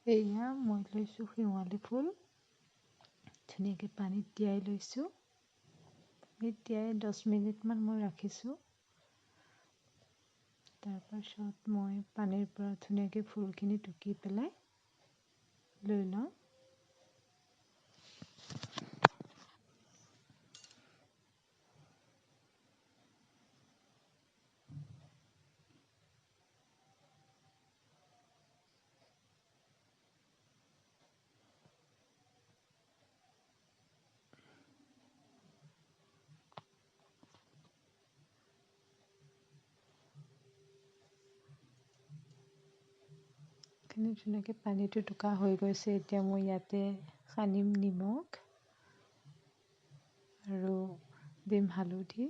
এয়া মই লৈছোঁ শেৱালি ফুল ধুনীয়াকৈ পানীত তিয়াই লৈছোঁ। তিয়াই 10 মিনিটমান মই ৰাখিছোঁ। তাৰপাছত মই পানীৰ পৰা ধুনীয়াকৈ ফুলখিনি টুকি পেলাই লৈ লওঁ। ধুনীয়াকৈ পানীটো টুকা হৈ গৈছে। এতিয়া মই ইয়াতে সানিম নিমখ আৰু দিম হালধি।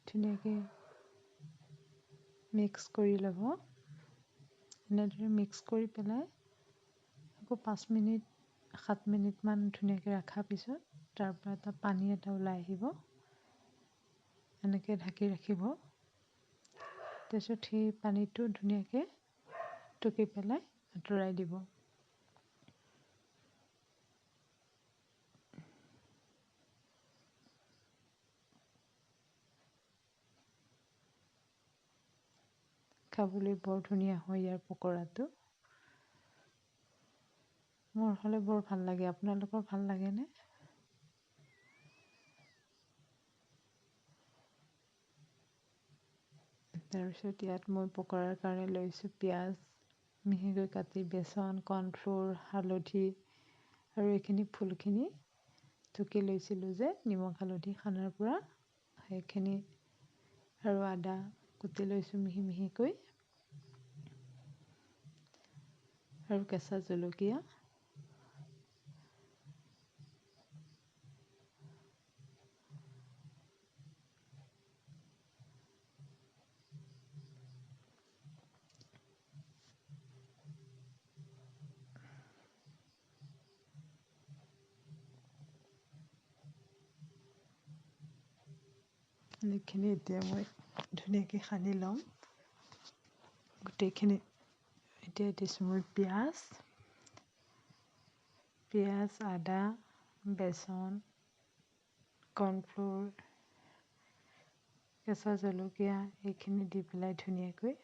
ধুনীয়াকৈ মিক্স কৰি ল'ব। এনেদৰে মিক্স কৰি পেলাই আকৌ 5 মিনিট 7 মিনিটমান ধুনীয়াকৈ ৰখাৰ পিছত তাৰ পৰা পানী এটা ওলাই আহিব। এনেকৈ ঢাকি ৰাখিব। তাৰপিছত সেই পানীটো ধুনীয়াকৈ টুকি পেলাই আঁতৰাই দিব। খাবলৈ বৰ ধুনীয়া হয় ইয়াৰ পকৰাটো। মোৰ হ'লে বৰ ভাল লাগে। আপোনালোকৰ ভাল লাগেনে? তাৰপিছত ইয়াত মই পকৰাৰ কাৰণে লৈছোঁ পিঁয়াজ মিহিকৈ কাটি, বেচন, কৰ্ণফ্ল'ৰ, হালধি আৰু এইখিনি ফুলখিনি টুকি লৈছিলোঁ যে নিমখ হালধি সানাৰ পৰা, সেইখিনি আৰু আদা কুটি লৈছোঁ মিহি মিহিকৈ আৰু কেঁচা জলকীয়া। এইখিনি এতিয়া মই ধুনীয়াকৈ সানি ল'ম গোটেইখিনি। এতিয়া দিছোঁ মই পিঁয়াজ, আদা, বেচন, কৰ্ণফ্ল'ৰ, কেঁচা জলকীয়া এইখিনি দি পেলাই ধুনীয়াকৈ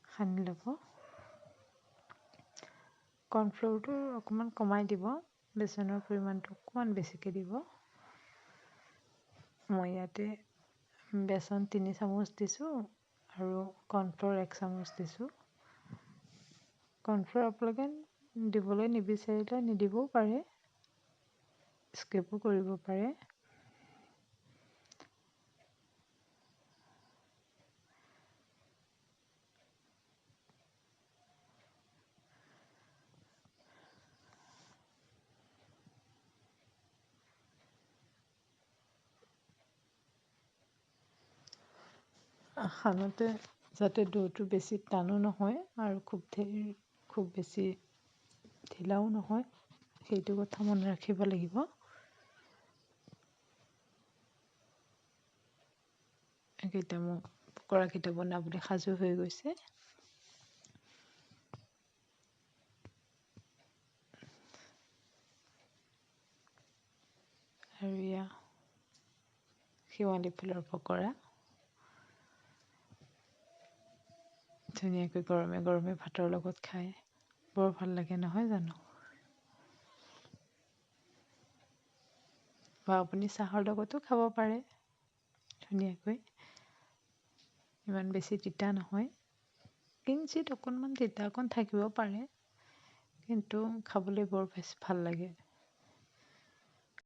সানি ল'ব। কৰ্ণফ্ল'ৰটো অকণমান কমাই দিব, বেচনৰ পৰিমাণটো অকণমান বেছিকৈ দিব। মই ইয়াতে বেচন 3 চামুচ দিছোঁ আৰু কৰ্ণফ্ল'ৰ 1 চামুচ দিছোঁ। কৰ্ণফ্ল'ৰ আপোনালোকে দিবলৈ নিবিচাৰিলে নিদিবও পাৰে, স্কিপো কৰিব পাৰে। সানোতে যাতে ডোটো বেছি টানো নহয় আৰু খুব বেছি ঢিলাও নহয়, সেইটো কথা মনত ৰাখিব লাগিব। মোৰ পকৰাকেইটা বনাবলৈ সাজু হৈ গৈছে। আৰু এয়া শেৱালি ফুলৰ পকৰা ধুনীয়াকৈ গৰমে গৰমে ভাতৰ লগত খাই বৰ ভাল লাগে, নহয় জানো? বা আপুনি চাহৰ লগতো খাব পাৰে ধুনীয়াকৈ। ইমান বেছি তিতা নহয়, কিঞ্চিত অকণমান তিতা অকণ থাকিব পাৰে, কিন্তু খাবলৈ বৰ বেছি ভাল লাগে।